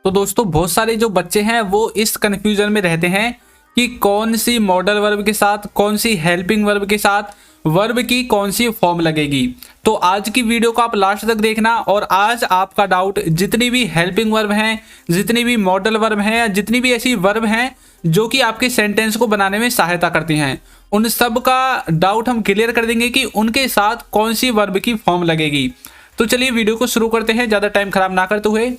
तो दोस्तों बहुत सारे जो बच्चे हैं वो इस कंफ्यूजन में रहते हैं कि कौन सी मॉडल वर्ब के साथ, कौन सी हेल्पिंग वर्ब के साथ वर्ब की कौन सी फॉर्म लगेगी। तो आज की वीडियो को आप लास्ट तक देखना और आज आपका डाउट जितनी भी हेल्पिंग वर्ब हैं, जितनी भी मॉडल वर्ब हैं या जितनी भी ऐसी वर्ब हैं जो कि आपके सेंटेंस को बनाने में सहायता करती हैं, उन सब का डाउट हम क्लियर कर देंगे कि उनके साथ कौन सी वर्ब की फॉर्म लगेगी। तो चलिए वीडियो को शुरू करते हैं ज़्यादा टाइम खराब ना करते हुए।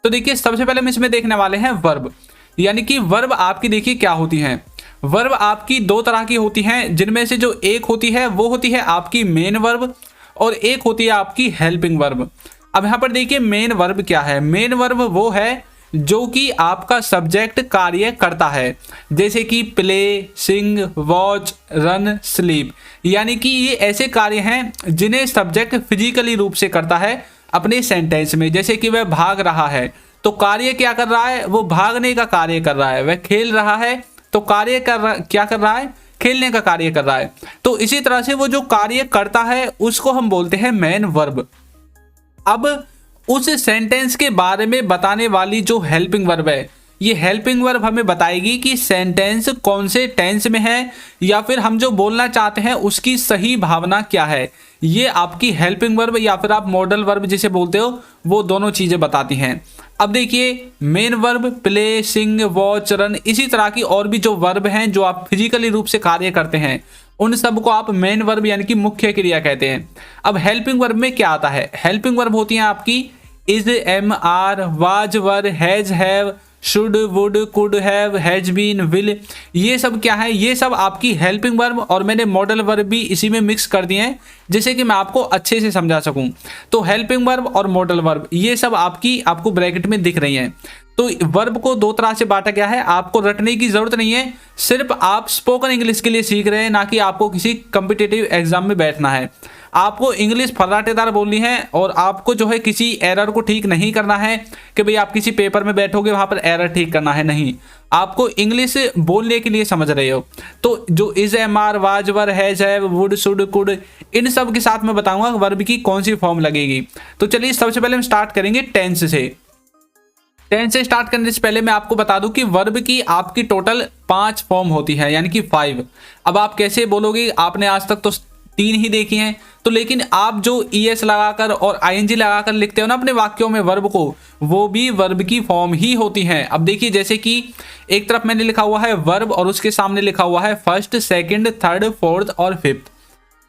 तो देखिए सबसे पहले हम इसमें देखने वाले हैं वर्ब, यानी कि वर्ब आपकी देखिए क्या होती हैं। वर्ब आपकी दो तरह की होती हैं, जिनमें से जो एक होती है वो होती है आपकी मेन वर्ब और एक होती है आपकी हेल्पिंग वर्ब। अब यहाँ पर देखिए मेन वर्ब क्या है। मेन वर्ब वो है जो कि आपका सब्जेक्ट कार्य करता है, जैसे कि प्ले, सिंग, वॉच, रन, स्लीप, यानी कि ये ऐसे कार्य हैं जिन्हें सब्जेक्ट फिजिकली रूप से करता है अपने सेंटेंस में। जैसे कि वह भाग रहा है तो कार्य क्या कर रहा है, वो भागने का कार्य कर रहा है। वह खेल रहा है तो कार्य क्या कर रहा है, खेलने का कार्य कर रहा है। तो इसी तरह से वो जो कार्य करता है उसको हम बोलते हैं मेन वर्ब। अब उस सेंटेंस के बारे में बताने वाली जो हेल्पिंग वर्ब है, ये हेल्पिंग वर्ब हमें बताएगी कि सेंटेंस कौन से टेंस में है या फिर हम जो बोलना चाहते हैं उसकी सही भावना क्या है। ये आपकी हेल्पिंग वर्ब या फिर आप मॉडल वर्ब जिसे बोलते हो वो दोनों चीज़ें बताती हैं। अब देखिए मेन वर्ब प्ले, सिंग, वॉच, रन, इसी तरह की और भी जो वर्ब हैं जो आप फिजिकली रूप से कार्य करते हैं उन सब को आप मेन वर्ब यानी कि मुख्य क्रिया कहते हैं। अब हेल्पिंग वर्ब में क्या आता है, हेल्पिंग वर्ब होती है आपकी is, am, are, was, were, has, have, should, would, could, have, has been, will, ये सब क्या है, ये सब आपकी हेल्पिंग वर्ब और मैंने मॉडल वर्ब भी इसी में मिक्स कर दिए हैं जिससे कि मैं आपको अच्छे से समझा सकूं। तो हेल्पिंग वर्ब और मॉडल वर्ब ये सब आपको ब्रैकेट में दिख रही हैं। तो वर्ब को दो तरह से बांटा गया है, आपको रटने की जरूरत नहीं है, सिर्फ आप स्पोकन इंग्लिश के लिए सीख रहे हैं, ना कि आपको किसी कॉम्पिटिटिव एग्जाम में बैठना है। आपको इंग्लिश फर्राटेदार बोलनी है और आपको जो है किसी एरर को ठीक नहीं करना है कि भाई आप किसी पेपर में बैठोगे वहां पर एरर ठीक करना है, नहीं, आपको इंग्लिश बोलने के लिए समझ रहे हो। तो जो is, am, are, was, were, has, have, would, should, could, इन सब के साथ मैं बताऊंगा वर्ब की कौन सी फॉर्म लगेगी। तो चलिए सबसे पहले हम स्टार्ट करेंगे टेंस से। टेंस से स्टार्ट करने से पहले मैं आपको बता दूं कि वर्ब की आपकी टोटल 5 फॉर्म होती है, यानी कि 5। अब आप कैसे बोलोगे, आपने आज तक तो 3 ही देखी हैं, तो लेकिन आप जो ईएस लगाकर और आईएनजी लगाकर लिखते हो ना अपने वाक्यों में वर्ब को, वो भी वर्ब की फॉर्म ही होती हैं। अब देखिए जैसे कि एक तरफ मैंने लिखा हुआ है वर्ब और उसके सामने लिखा हुआ है फर्स्ट, सेकंड, थर्ड, फोर्थ और फिफ्थ।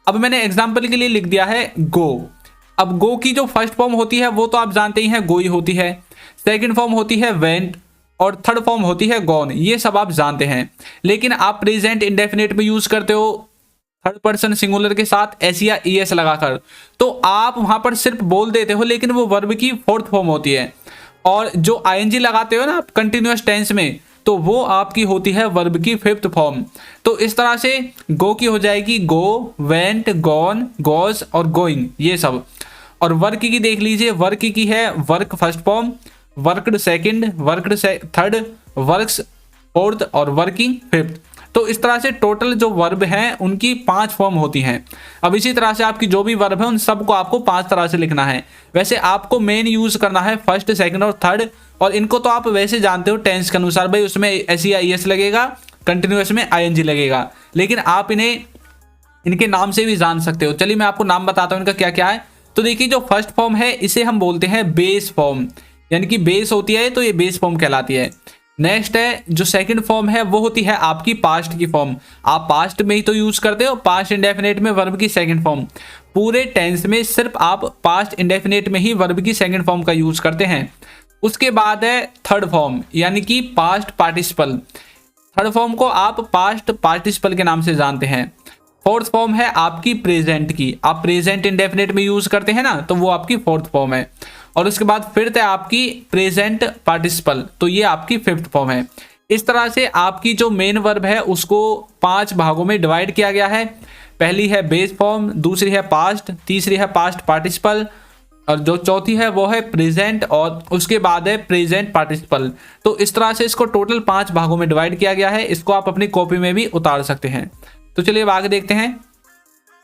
अब मैंने एग्जाम्पल के लिए लिख दिया है गो। अब गो की जो फर्स्ट फॉर्म होती है वो तो आप जानते ही हैं, गो ही होती है। सेकंड फॉर्म होती है वेंट और थर्ड फॉर्म होती है गॉन, ये सब आप जानते हैं। लेकिन आप प्रेजेंट इंडेफिनिट में यूज करते हो थर्ड पर्सन सिंगुलर के साथ एस या ईएस लगाकर, तो आप वहां पर सिर्फ बोल देते हो, लेकिन वो वर्ब की फोर्थ फॉर्म होती है। और जो आईएनजी लगाते हो ना आप कंटिन्यूअस टेंस में, तो वो आपकी होती है वर्ब की फिफ्थ फॉर्म। तो इस तरह से गो की हो जाएगी गो, वेंट, गॉन, गोज और गोइंग, ये सब। और वर्क की देख लीजिए, वर्क की है work first form, worked second, worked third, works fourth और वर्किंग फिफ्थ। तो इस तरह से टोटल जो वर्ब हैं उनकी 5 फॉर्म होती हैं। अब इसी तरह से आपकी जो भी वर्ब है उन सबको आपको 5 तरह से लिखना है। वैसे आपको मेन यूज करना है फर्स्ट, सेकंड और थर्ड, और इनको तो आप वैसे जानते हो टेंस के अनुसार, भाई उसमें एस या ईएस लगेगा, कंटिन्यूअस में आईएनजी लगेगा, लेकिन आप इन्हें इनके नाम से भी जान सकते हो। चलिए मैं आपको नाम बताता हूँ इनका क्या क्या है। तो देखिए जो फर्स्ट फॉर्म है इसे हम बोलते हैं बेस फॉर्म, यानी कि बेस होती है तो ये बेस फॉर्म कहलाती है। नेक्स्ट है जो सेकंड फॉर्म है वो होती है आपकी पास्ट की फॉर्म, आप पास्ट में ही तो यूज करते हो, पास्ट इंडेफिनिट में वर्ब की सेकंड फॉर्म। पूरे टेंस में सिर्फ आप पास्ट इंडेफिनिट में ही वर्ब की सेकंड फॉर्म का यूज करते हैं। उसके बाद है थर्ड फॉर्म, यानी कि पास्ट पार्टिसिपल। थर्ड फॉर्म को आप पास्ट पार्टिसिपल के नाम से जानते हैं। फोर्थ फॉर्म है आपकी प्रेजेंट की, आप प्रेजेंट इंडेफिनिट में यूज करते हैं ना, तो वो आपकी फोर्थ फॉर्म है। और उसके बाद फिफ्थ है आपकी प्रेजेंट पार्टिसिपल, तो ये आपकी फिफ्थ फॉर्म है। इस तरह से आपकी जो मेन वर्ब है उसको 5 भागों में डिवाइड किया गया है। पहली है बेस फॉर्म, दूसरी है पास्ट, तीसरी है पास्ट पार्टिसिपल और जो चौथी है वो है प्रेजेंट और उसके बाद है प्रेजेंट पार्टिसिपल। तो इस तरह से इसको टोटल 5 भागों में डिवाइड किया गया है। इसको आप अपनी कॉपी में भी उतार सकते हैं। तो चलिए अब आगे देखते हैं।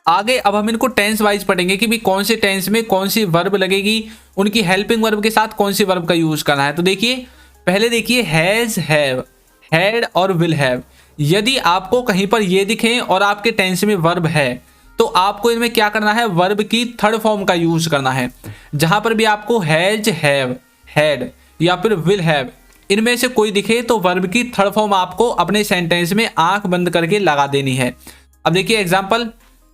आगे अब हम इनको टेंस वाइज पढ़ेंगे कि भी कौन से टेंस में कौन सी वर्ब लगेगी, उनकी हेल्पिंग वर्ब के साथ कौन सी वर्ब का यूज करना है। तो देखिए पहले देखिए हैज, हैव, हैड और विल हैव। यदि आपको कहीं पर ये दिखे और आपके टेंस में वर्ब है तो आपको इनमें क्या करना है, वर्ब की थर्ड फॉर्म का यूज करना है। जहां पर भी आपको हैज, हैव, हैड या फिर विल हैव इनमें से कोई दिखे तो वर्ब की थर्ड फॉर्म आपको अपने सेंटेंस में आंख बंद करके लगा देनी है। अब देखिए एग्जांपल,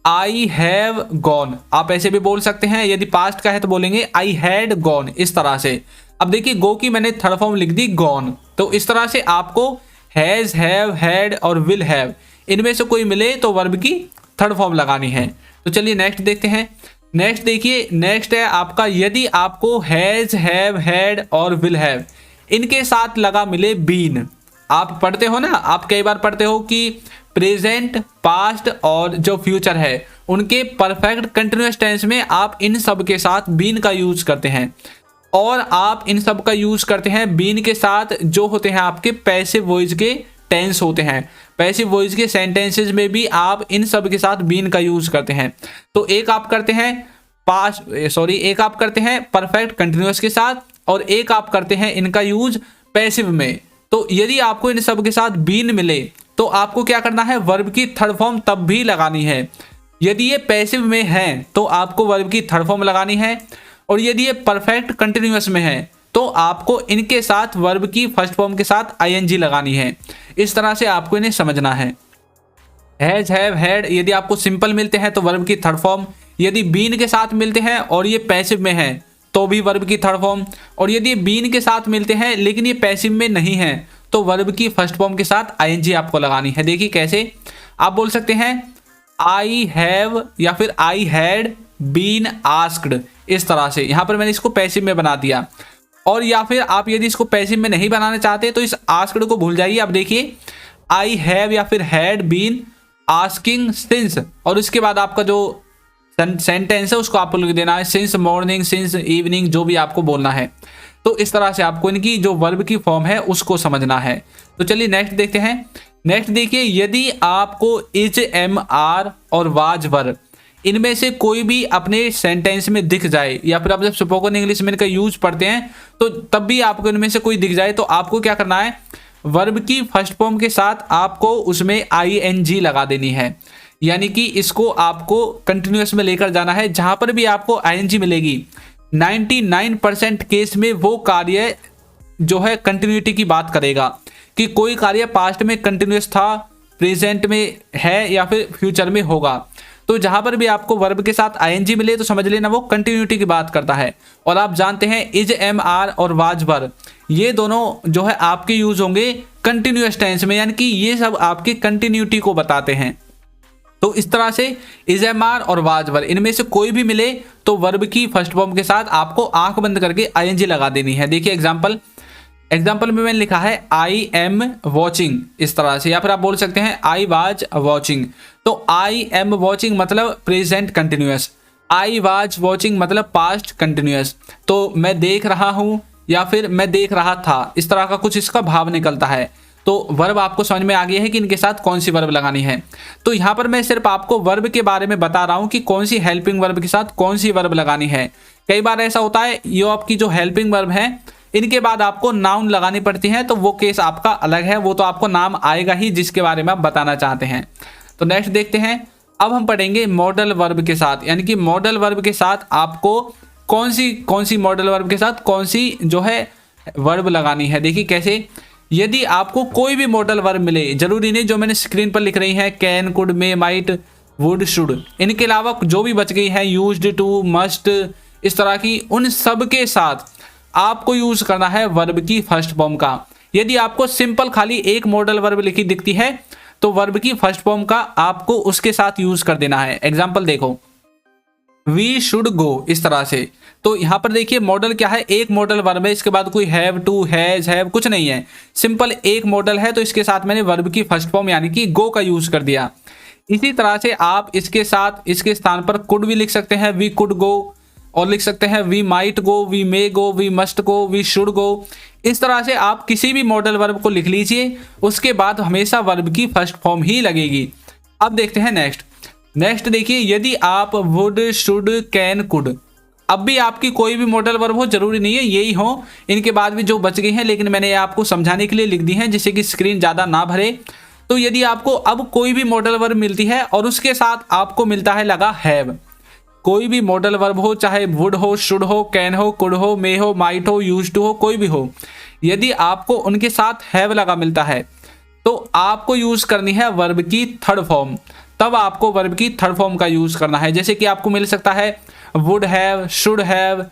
आई हैव गॉन, आप ऐसे भी बोल सकते हैं। यदि पास्ट का है तो बोलेंगे आई हैड गॉन, इस तरह से। अब देखिए गो की मैंने थर्ड फॉर्म लिख दी गॉन, तो इस तरह से आपको हैज, हैव, हैड और विल हैव इनमें से कोई मिले तो वर्ब की थर्ड फॉर्म लगानी है। तो चलिए नेक्स्ट देखते हैं। नेक्स्ट देखिए, नेक्स्ट है आपका, यदि आपको हैज, हैव, हैड और विल हैव इनके साथ लगा मिले बीन। आप पढ़ते हो ना, आप कई बार पढ़ते हो कि प्रेजेंट, पास्ट और जो फ्यूचर है उनके परफेक्ट कंटिन्यूअस टेंस में आप इन सब के साथ बीन का यूज करते हैं। और आप इन सब का यूज करते हैं बीन के साथ जो होते हैं आपके पैसिव वॉइस के टेंस होते हैं। पैसिव वॉइस के सेंटेंसेस में भी आप इन सब के साथ बीन का यूज करते हैं। तो एक आप करते हैं एक आप करते हैं परफेक्ट कंटिन्यूअस के साथ और एक आप करते हैं इनका यूज पैसिव में। तो यदि आपको इन सब के साथ बीन मिले तो आपको क्या करना है, वर्ब की थर्ड फॉर्म तब भी लगानी है। यदि ये पैसिव में है तो आपको वर्ब की थर्ड फॉर्म लगानी है, और यदि ये परफेक्ट कंटिन्यूअस में है तो आपको इनके साथ वर्ब की फर्स्ट फॉर्म के साथ आईएनजी लगानी है। इस तरह से आपको इन्हें समझना है। हैज, हैव, हैड यदि आपको सिंपल मिलते हैं तो वर्ब की थर्ड फॉर्म, यदि बीन के साथ मिलते हैं और ये पैसिव में है तो भी वर्ब की थर्ड फॉर्म, और यदि बीन के साथ मिलते हैं लेकिन ये पैसिव में नहीं है तो वर्ब की फर्स्ट फॉर्म के साथ आईएनजी आपको लगानी है। देखिए कैसे, आप बोल सकते हैं आई हैव या फिर आई हैड बीन आस्क्ड, इस तरह से। यहां पर मैंने इसको पैसिव में बना दिया। और या फिर आप यदि इसको पैसिव में नहीं बनाना चाहते तो इस आस्क्ड को भूल जाइए। अब देखिए आई हैव या फिर हैड बीन आस्किंग सिंस, और उसके बाद आपका जो सेंटेंस है उसको आपको लिख देना है सिंस मॉर्निंग, सिंस इवनिंग, जो भी आपको बोलना है। तो इस तरह से आपको इनकी जो वर्ब की फॉर्म है उसको समझना है। तो चलिए नेक्स्ट देखते हैं। नेक्स्ट देखिए, यदि आपको इज, एम, आर और वाज वर्ब इनमें से कोई भी अपने सेंटेंस में दिख जाए, या फिर आप जब स्पोकन इंग्लिश में इनका यूज पढ़ते हैं तो तब भी आपको इनमें से कोई दिख जाए, तो आपको क्या करना है, वर्ब की फर्स्ट फॉर्म के साथ आपको उसमें आईएनजी लगा देनी है। यानी कि इसको आपको कंटिन्यूअस में लेकर जाना है। जहां पर भी आपको आईएनजी मिलेगी 99% केस में वो कार्य जो है कंटिन्यूटी की बात करेगा कि कोई कार्य पास्ट में कंटिन्यूअस था, प्रेजेंट में है या फिर फ्यूचर में होगा। तो जहां पर भी आपको वर्ब के साथ आईएनजी मिले तो समझ लेना वो कंटिन्यूटी की बात करता है। और आप जानते हैं इज, एम, आर और वाज वर्ब ये दोनों जो है आपके यूज होंगे कंटिन्यूअस टेंस में, यानी कि ये सब आपकी कंटिन्यूटी को बताते हैं। तो इस तरह से इज, एम, आर और वाज वर्ब इनमें से कोई भी मिले तो वर्ब की फर्स्ट फॉर्म के साथ आपको आंख बंद करके आईएनजी लगा देनी है। देखिए एग्जाम्पल में मैंने लिखा है आई एम वॉचिंग, इस तरह से। या फिर आप बोल सकते हैं आई वाज वॉचिंग। तो आई एम वॉचिंग मतलब present continuous, I was watching मतलब पास्ट कंटिन्यूअस। तो मैं देख रहा हूं या फिर मैं देख रहा था, इस तरह का कुछ इसका भाव निकलता है। तो वर्ब आपको समझ में आ गया है कि इनके साथ कौन सी वर्ब लगानी है। तो यहाँ पर मैं सिर्फ आपको वर्ब के बारे में बता रहा हूँ कि कौन सी हेल्पिंग वर्ब के साथ कौन सी वर्ब लगानी है। कई बार ऐसा होता है ये आपकी जो हेल्पिंग वर्ब है इनके बाद आपको नाउन लगानी पड़ती है, तो वो केस आपका अलग है, वो तो आपको नाम आएगा ही जिसके बारे में आप बताना चाहते हैं। तो नेक्स्ट देखते हैं। अब हम पढ़ेंगे मॉडल वर्ब के साथ, यानी कि मॉडल वर्ब के साथ आपको कौन सी मॉडल वर्ब के साथ कौन सी जो है वर्ब लगानी है। देखिए कैसे, यदि आपको कोई भी मॉडल वर्ब मिले, जरूरी नहीं जो मैंने स्क्रीन पर लिख रही है can, could, may, might, would, should, इनके अलावा जो भी बच गई है यूज्ड टू, मस्ट, इस तरह की, उन सब के साथ आपको यूज करना है वर्ब की फर्स्ट फॉर्म का। यदि आपको सिंपल खाली एक मॉडल वर्ब लिखी दिखती है तो वर्ब की फर्स्ट फॉर्म का आपको उसके साथ यूज कर देना है। एग्जांपल देखो, वी शुड गो, इस तरह से। तो यहां पर देखिए मॉडल क्या है, एक मॉडल वर्ब है, इसके बाद कोई हैव टू, हैज, हैव कुछ नहीं है, सिंपल एक मॉडल है। तो इसके साथ मैंने वर्ब की फर्स्ट फॉर्म यानी कि गो का यूज कर दिया। इसी तरह से आप इसके साथ इसके स्थान पर कुड भी लिख सकते हैं, वी कुड गो, और लिख सकते हैं we might go, we may go, we must go, we should go. इस तरह से आप किसी भी मॉडल वर्ब को लिख लीजिए, उसके बाद हमेशा वर्ब की फर्स्ट फॉर्म ही लगेगी। अब देखते हैं नेक्स्ट देखिए, यदि आप वुड, शुड, कैन, कुड अब भी आपकी कोई भी मॉडल वर्ब हो, जरूरी नहीं है यही हो, इनके बाद भी जो बच गई हैं, लेकिन मैंने आपको समझाने के लिए लिख दी हैं जिससे कि स्क्रीन ज़्यादा ना भरे। तो यदि आपको अब कोई भी मॉडल वर्ब मिलती है और उसके साथ आपको मिलता है लगा हैव, कोई भी मॉडल वर्ब हो, चाहे वुड हो, शुड हो, कैन हो, कुड हो, मे हो, माइट हो, यूज्ड टू हो, कोई भी हो, यदि आपको उनके साथ हैव लगा मिलता है तो आपको यूज करनी है वर्ब की थर्ड फॉर्म। तब आपको वर्ब की थर्ड फॉर्म का यूज करना है। जैसे कि आपको मिल सकता है would have, should have,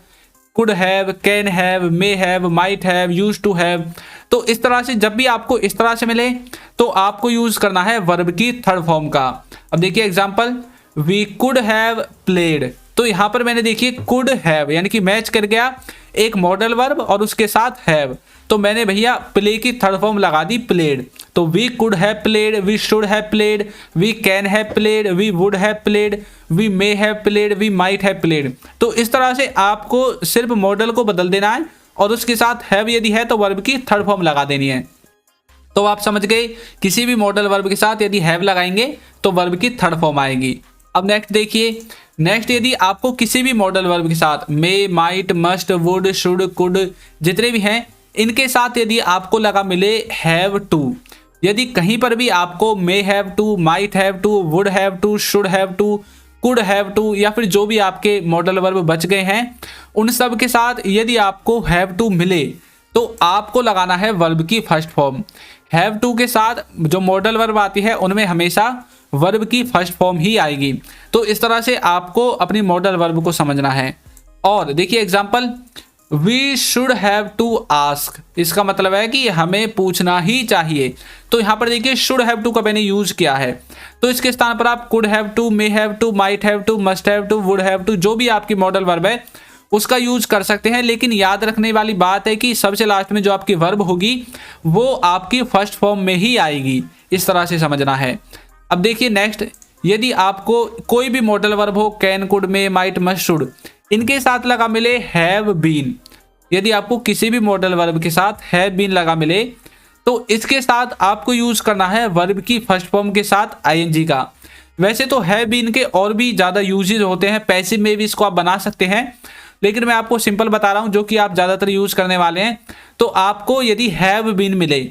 could have, can have, may have, might have, use to have. तो इस तरह से जब भी आपको इस तरह से मिले तो आपको यूज करना है वर्ब की थर्ड फॉर्म का। अब देखिए example, we could have played. तो यहां पर मैंने देखिए कुड हैव यानी कि मैच कर गया एक मॉडल वर्ब और उसके साथ हैव, तो मैंने भैया प्ले की थर्ड फॉर्म लगा दी प्लेड। तो we could have played, we should have played, we can have played, we would have played, we may have played, we might have played. तो इस तरह से आपको सिर्फ मॉडल को बदल देना है और उसके साथ हैव यदि है तो वर्ब की थर्ड फॉर्म लगा देनी है। तो आप समझ गए, किसी भी मॉडल वर्ब के साथ यदि हैव लगाएंगे तो वर्ब की थर्ड फॉर्म आएगी। अब नेक्स्ट देखिए, नेक्स्ट यदि आपको किसी भी मॉडल वर्ब के साथ may, might, must, would, should, could जितने भी हैं इनके साथ यदि आपको लगा मिले हैव टू, यदि कहीं पर भी आपको may have to, might have to, would have to, should have to, could have to या फिर जो भी आपके मॉडल वर्ब बच गए हैं उन सब के साथ यदि आपको हैव टू मिले तो आपको लगाना है वर्ब की फर्स्ट फॉर्म। हैव टू के साथ जो मॉडल वर्ब आती है उनमें हमेशा वर्ब की फर्स्ट फॉर्म ही आएगी। तो इस तरह से आपको अपनी मॉडल वर्ब को समझना है। और देखिए example, we should have to ask, इसका मतलब है कि हमें पूछना ही चाहिए। तो यहाँ पर देखिए शुड हैव टू का मैंने यूज किया है, तो इसके स्थान पर आप could have to, may have to, might have to, must have to, would have to, जो भी आपकी मॉडल वर्ब है उसका यूज कर सकते हैं। लेकिन याद रखने वाली बात है कि सबसे लास्ट में जो आपकी वर्ब होगी वो आपकी फर्स्ट फॉर्म में ही आएगी, इस तरह से समझना है। अब देखिए नेक्स्ट, यदि आपको कोई भी मॉडल वर्ब हो, can, could, may, might, must, should, इनके साथ लगा मिले हैव बीन, यदि आपको किसी भी मॉडल वर्ब के साथ हैव बीन लगा मिले तो इसके साथ आपको यूज करना है वर्ब की फर्स्ट फॉर्म के साथ आईएनजी का। वैसे तो हैव बीन के और भी ज्यादा यूजेज होते हैं, पैसिव में भी इसको आप बना सकते हैं, लेकिन मैं आपको सिंपल बता रहा हूं जो कि आप ज्यादातर यूज करने वाले हैं। तो आपको यदि हैव बीन मिले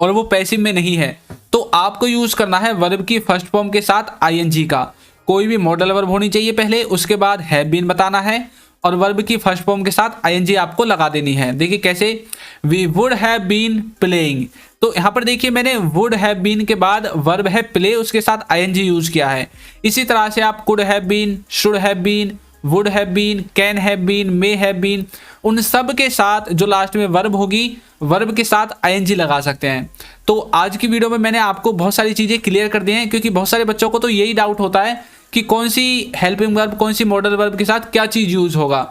और वो पैसिव में नहीं है तो आपको यूज करना है वर्ब की फर्स्ट फॉर्म के साथ आईएनजी का। कोई भी मॉडल वर्ब होनी चाहिए पहले, उसके बाद हैव बीन बताना है और वर्ब की फर्स्ट फॉर्म के साथ आईएनजी आपको लगा देनी है। देखिए कैसे, we would have been playing, तो यहाँ पर देखिए मैंने वुड हैव बीन के बाद वर्ब है प्ले, उसके साथ आईएनजी यूज किया है। इसी तरह से आप could have been, should have been, would have been, can have been, may have been, उन सब के साथ जो लास्ट में वर्ब होगी वर्ब के साथ आईएनजी लगा सकते हैं। तो आज की वीडियो में मैंने आपको बहुत सारी चीज़ें क्लियर कर दी हैं, क्योंकि बहुत सारे बच्चों को तो यही डाउट होता है कि कौन सी हेल्पिंग वर्ब, कौन सी मॉडल वर्ब के साथ क्या चीज़ यूज होगा।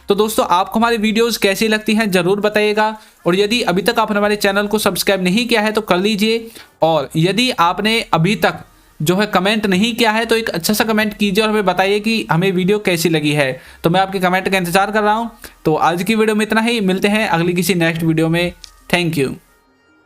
तो दोस्तों आपको हमारी वीडियोस कैसी लगती हैं जरूर बताइएगा, और यदि अभी तक आपने हमारे चैनल को सब्सक्राइब नहीं किया है तो कर लीजिए, और यदि आपने अभी तक जो है कमेंट नहीं किया है तो एक अच्छा सा कमेंट कीजिए और हमें बताइए कि हमें वीडियो कैसी लगी है। तो मैं आपके कमेंट का इंतजार कर रहा हूँ। तो आज की वीडियो में इतना ही, मिलते हैं अगली किसी नेक्स्ट वीडियो में। Thank you.